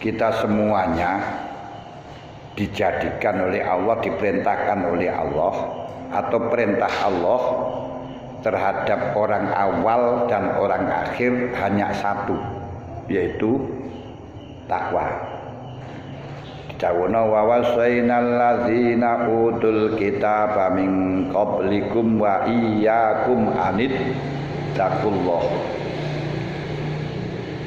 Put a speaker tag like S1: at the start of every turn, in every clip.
S1: kita semuanya dijadikan oleh Allah, diperintahkan oleh Allah, atau perintah Allah terhadap orang awal dan orang akhir hanya satu, yaitu takwa. Dawuhna wa wasainal ladzina utul kitaba min qablikum wa iyyakum anit taqullah.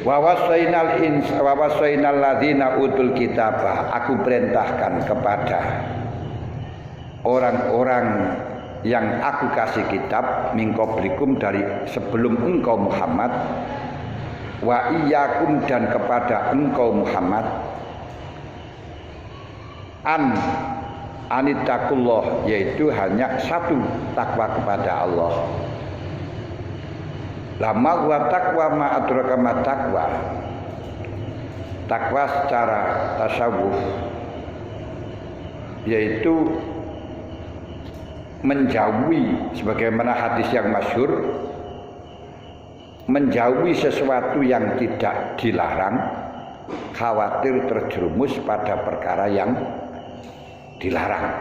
S1: Wa wasainal ladzina utul kitaba, aku perintahkan kepada orang-orang yang aku kasih kitab min qablikum, dari sebelum engkau Muhammad, wa iyyakum, dan kepada engkau Muhammad, anittaqullah, yaitu hanya satu, takwa kepada Allah. Lama wa taqwa ma adraka ma taqwa. Takwa secara tasawuf yaitu menjauhi, sebagaimana hadis yang masyhur, menjauhi sesuatu yang tidak dilarang, khawatir terjerumus pada perkara yang dilarang.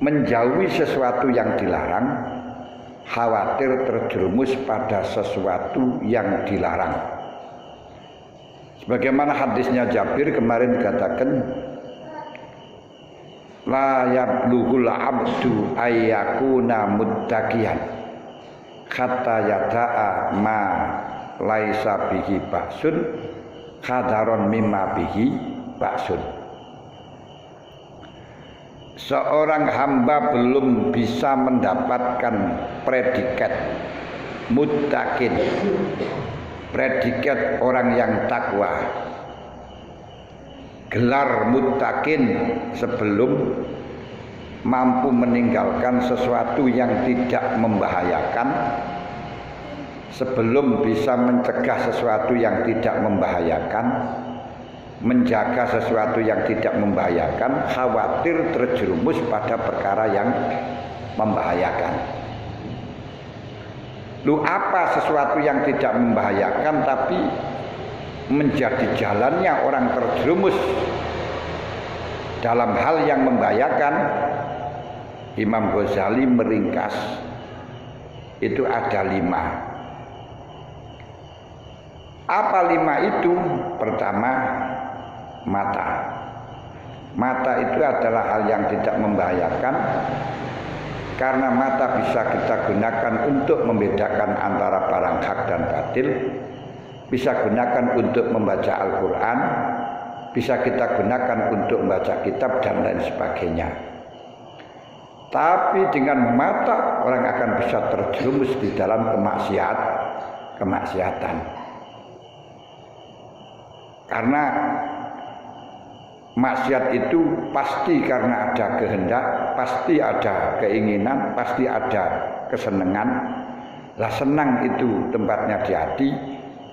S1: Menjauhi sesuatu yang dilarang, khawatir terjerumus pada sesuatu yang dilarang. Sebagaimana hadisnya Jabir kemarin dikatakan, la yablughul abdu ayyakuna muttaqiyan hatta yada'a ma laisa bihi ba'sun qadaron mimma bihi ba'sun. Seorang hamba belum bisa mendapatkan predikat muttaqin, predikat orang yang takwa, gelar muttaqin, sebelum mampu meninggalkan sesuatu yang tidak membahayakan, sebelum bisa mencegah sesuatu yang tidak membahayakan, menjaga sesuatu yang tidak membahayakan, khawatir terjerumus pada perkara yang membahayakan. Lu apa sesuatu yang tidak membahayakan tapi menjadi jalannya orang terjerumus dalam hal yang membahayakan? Imam Ghazali meringkas itu ada 5. Apa 5 itu? Pertama, mata. Mata itu adalah hal yang tidak membahayakan, karena mata bisa kita gunakan untuk membedakan antara barang hak dan batil, bisa gunakan untuk membaca Al-Quran, bisa kita gunakan untuk membaca kitab dan lain sebagainya. Tapi dengan mata orang akan bisa terjerumus di dalam kemaksiatan. Karena maksiat itu pasti karena ada kehendak, pasti ada keinginan, pasti ada kesenangan. Lah senang itu tempatnya di hati.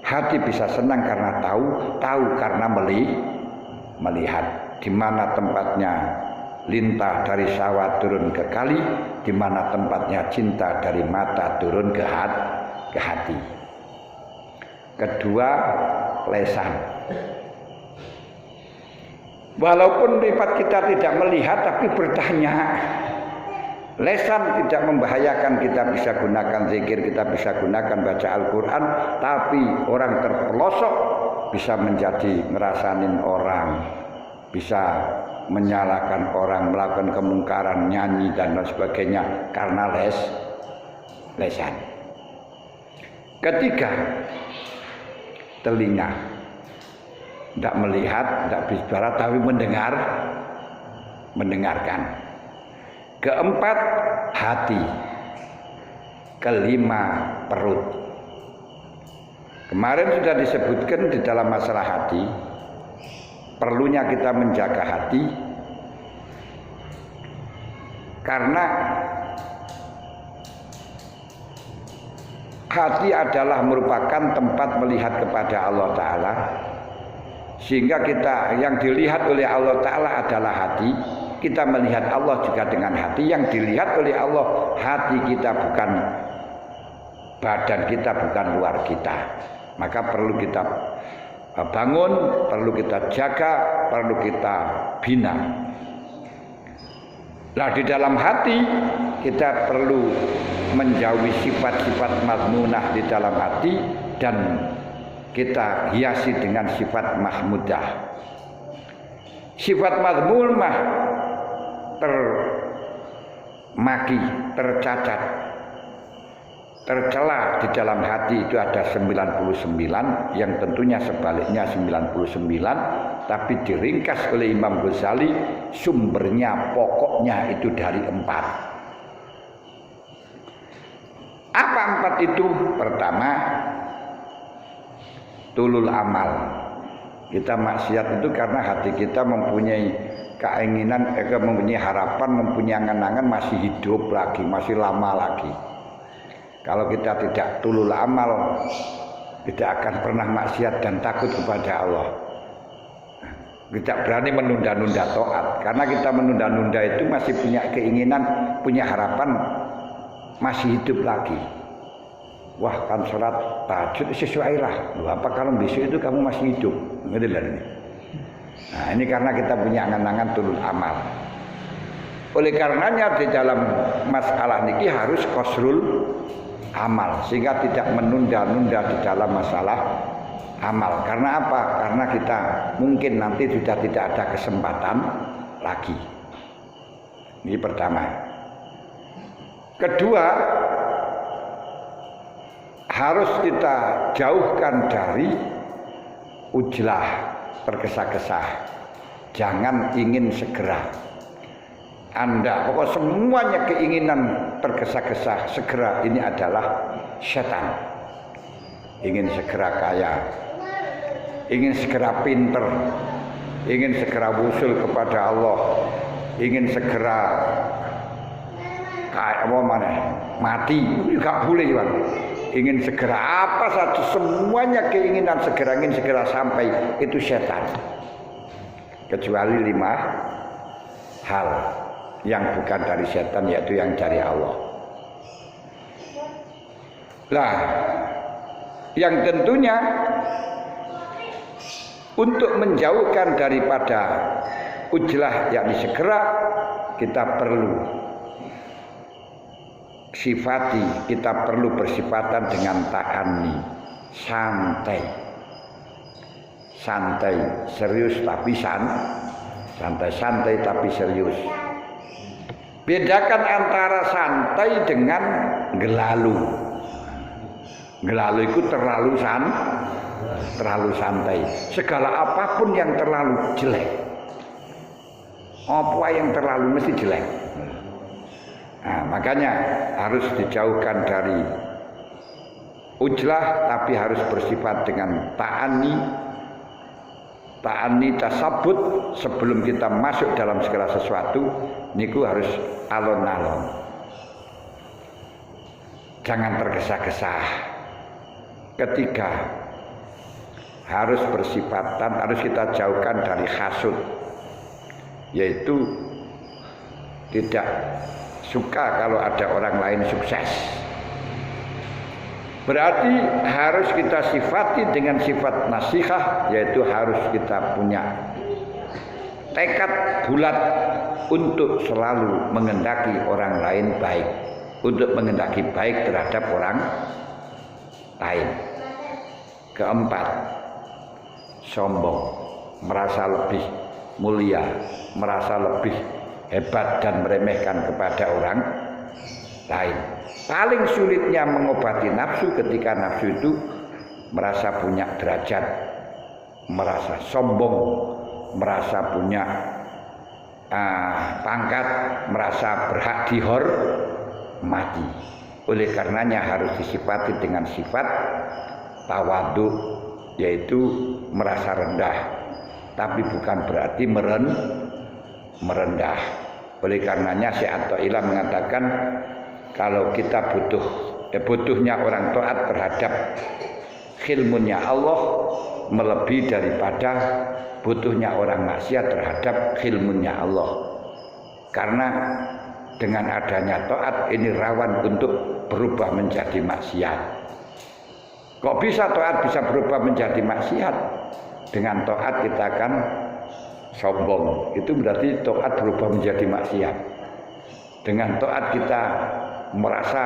S1: Hati bisa senang karena tahu karena melihat. Di mana tempatnya lintah dari sawah turun ke kali, di mana tempatnya cinta dari mata turun ke hati. Kedua, lesan. Walaupun sifat kita tidak melihat tapi bertanya, lesan tidak membahayakan, kita bisa gunakan zikir, kita bisa gunakan baca Al-Quran, tapi orang terpelosok bisa menjadi ngerasanin orang, bisa menyalahkan orang, melakukan kemungkaran, nyanyi dan lain sebagainya karena lesan. Ketiga, telinga. Tidak melihat, tidak bicara, tapi mendengarkan. Keempat, hati. Kelima, perut. Kemarin sudah disebutkan di dalam masalah hati, perlunya kita menjaga hati, karena hati adalah merupakan tempat melihat kepada Allah Ta'ala. Sehingga kita, yang dilihat oleh Allah Ta'ala adalah hati. Kita melihat Allah juga dengan hati. Yang dilihat oleh Allah, hati kita, bukan badan kita, bukan luar kita. Maka perlu kita bangun, perlu kita jaga, perlu kita bina. Nah, di dalam hati kita perlu menjauhi sifat-sifat mazmunah di dalam hati dan kita hiasi dengan sifat mahmudah. Sifat mazmunah termaki, tercacat, tercela di dalam hati itu ada 99, yang tentunya sebaliknya 99, tapi diringkas oleh Imam Ghazali, sumbernya pokoknya itu dari 4. Apa 4 itu? Pertama, tulul amal. Kita maksiat itu karena hati kita mempunyai keinginan, mempunyai harapan, mempunyai angan-angan masih hidup lagi, masih lama lagi. Kalau kita tidak tulul amal, tidak akan pernah maksiat dan takut kepada Allah. Tidak berani menunda-nunda taat, karena kita menunda-nunda itu masih punya keinginan, punya harapan masih hidup lagi. Wah, kan sholat tahajud sesuai lah. Loh, apa kalau besok itu kamu masih hidup? Ngerti lah ini. Nah, ini karena kita punya angan-angan tulul amal. Oleh karenanya di dalam masalah niki harus qasrul amal, sehingga tidak menunda-nunda di dalam masalah amal. Karena apa? Karena kita mungkin nanti sudah tidak ada kesempatan lagi. Ini pertama. Kedua, harus kita jauhkan dari ujlah, tergesa-gesa. Jangan ingin segera. Anda pokok semuanya keinginan tergesa-gesa segera, ini adalah setan. Ingin segera kaya, ingin segera pinter, ingin segera wusul kepada Allah, ingin segera mati, juga boleh juga. Ingin segera apa saja, semuanya keinginan segera, ingin segera sampai, itu setan. Kecuali 5 hal yang bukan dari setan, yaitu yang dari Allah. Lah, yang tentunya untuk menjauhkan daripada ujlah yakni segera, kita perlu sifati, kita perlu bersifatan dengan ta'anni, santai, serius tapi santai tapi serius. Bedakan antara santai dengan gelalu. Gelalu itu terlalu santai. Segala apapun yang terlalu jelek, apa yang terlalu mesti jelek. Nah, makanya harus dijauhkan dari ujlah, tapi harus bersifat dengan ta'anni tasabut. Sebelum kita masuk dalam segala sesuatu niku harus alon-alon, jangan tergesa-gesa. Ketiga, harus bersifatan, harus kita jauhkan dari hasud, yaitu tidak suka kalau ada orang lain sukses. Berarti harus kita sifati dengan sifat nasihah, yaitu harus kita punya tekad bulat untuk selalu mengendaki orang lain baik, untuk mengendaki baik terhadap orang lain. Keempat, sombong, merasa lebih mulia, merasa lebih hebat dan meremehkan kepada orang lain. Paling sulitnya mengobati nafsu ketika nafsu itu merasa punya derajat, merasa sombong, merasa punya pangkat, merasa berhak dihormati. Oleh karenanya harus disifati dengan sifat tawadhu, yaitu merasa rendah, tapi bukan berarti merendah. Oleh karenanya Syekh At-Thaillah mengatakan kalau kita butuhnya orang taat terhadap khilmunnya Allah melebihi daripada butuhnya orang maksiat terhadap khilmunnya Allah. Karena dengan adanya taat ini rawan untuk berubah menjadi maksiat. Kok bisa taat bisa berubah menjadi maksiat? Dengan taat kita akan sombong. Itu berarti taat berubah menjadi maksiat. Dengan taat kita merasa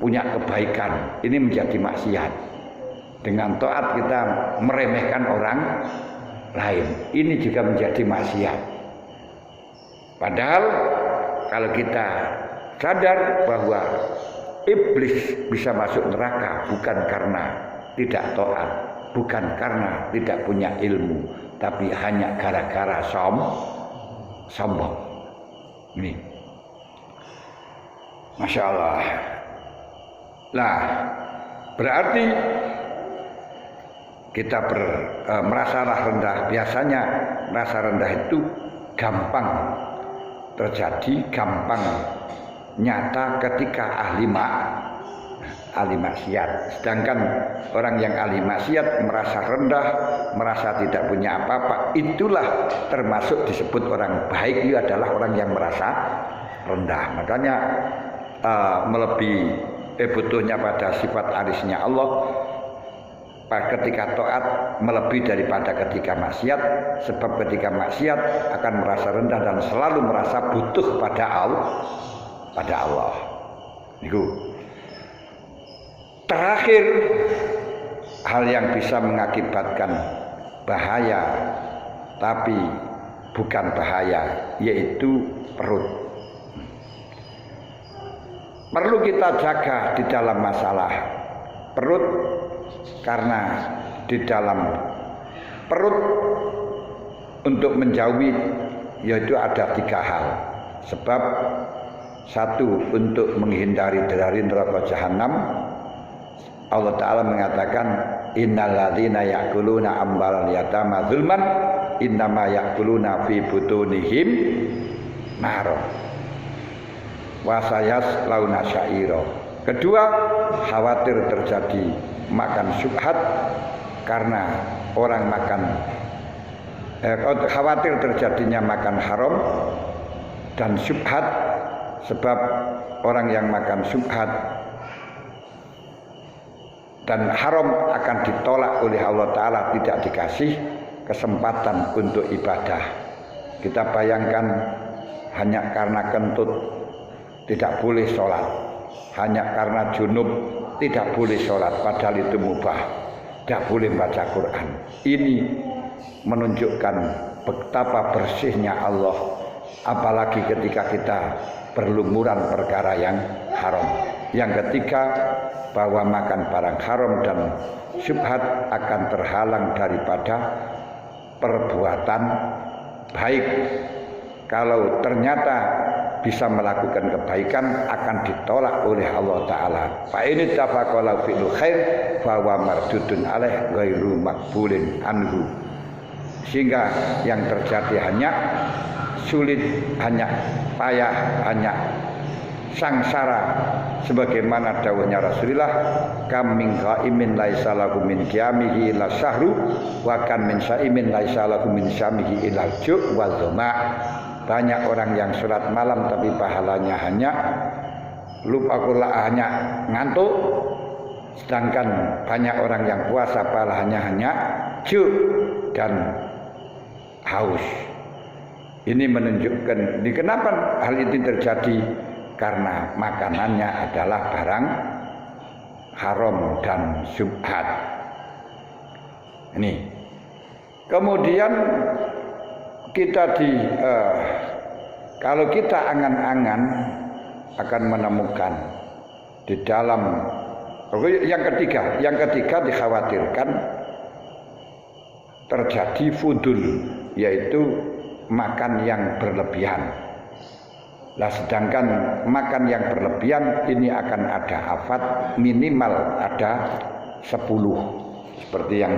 S1: punya kebaikan, ini menjadi maksiat. Dengan taat kita meremehkan orang lain, ini juga menjadi maksiat. Padahal kalau kita sadar bahwa iblis bisa masuk neraka bukan karena tidak taat, bukan karena tidak punya ilmu, tapi hanya gara-gara sombong. Ini, Masya Allah. Nah, berarti kita merasa rendah. Biasanya merasa rendah itu gampang terjadi, gampang nyata ketika ahli maksiat. Sedangkan orang yang ahli maksiat merasa rendah, merasa tidak punya apa-apa, itulah termasuk disebut orang baik. Itu adalah orang yang merasa rendah. Makanya melebihi butuhnya pada sifat arisnya Allah ketika taat melebihi daripada ketika maksiat. Sebab ketika maksiat akan merasa rendah dan selalu merasa butuh pada Allah. Itu terakhir, hal yang bisa mengakibatkan bahaya tapi bukan bahaya, yaitu perut. Perlu kita jaga di dalam masalah perut, karena di dalam perut untuk menjauhi yaitu ada 3 hal. Sebab 1, untuk menghindari dari neraka jahanam. Allah Ta'ala mengatakan, innal ladzina ya'kuluna amwalal yatama zulman innama ya'kuluna fi butunihim nar wa sayaslawna sa'ira. Kedua, khawatir terjadi makan syubhat karena orang makan khawatir terjadinya makan haram dan syubhat. Sebab orang yang makan syubhat dan haram akan ditolak oleh Allah Ta'ala, tidak dikasih kesempatan untuk ibadah. Kita bayangkan, hanya karena kentut tidak boleh sholat, hanya karena junub tidak boleh sholat, padahal itu mubah, tidak boleh baca Quran. Ini menunjukkan betapa bersihnya Allah, apalagi ketika kita berlumuran perkara yang haram. Yang ketiga, bahwa makan barang haram dan syubhat akan terhalang daripada perbuatan baik. Kalau ternyata bisa melakukan kebaikan, akan ditolak oleh Allah Ta'ala. Fa ini tafaqala fil khair fa wa mardudun alaih ghairu maqbulin anhu. Sehingga yang terjadi hanya sulit, hanya payah, hanya sangsara. Sebagaimana dawuhnya Rasulullah, kam min qaimin laisa lahu min qiyamihi illa syahru wa kan min saimin laisa lahu min syamihi illa ju' wa dhama. Banyak orang yang sholat malam tapi pahalanya hanya lupa kula, hanya ngantuk. Sedangkan banyak orang yang puasa pahalanya hanya ju' dan haus. Ini menunjukkan kenapa hal itu terjadi, karena makanannya adalah barang haram dan syubhat. Ini kemudian kita kalau kita angan-angan akan menemukan di dalam yang ketiga dikhawatirkan terjadi fudul, yaitu makan yang berlebihan. Nah, sedangkan makan yang berlebihan ini akan ada afat, minimal ada 10, seperti yang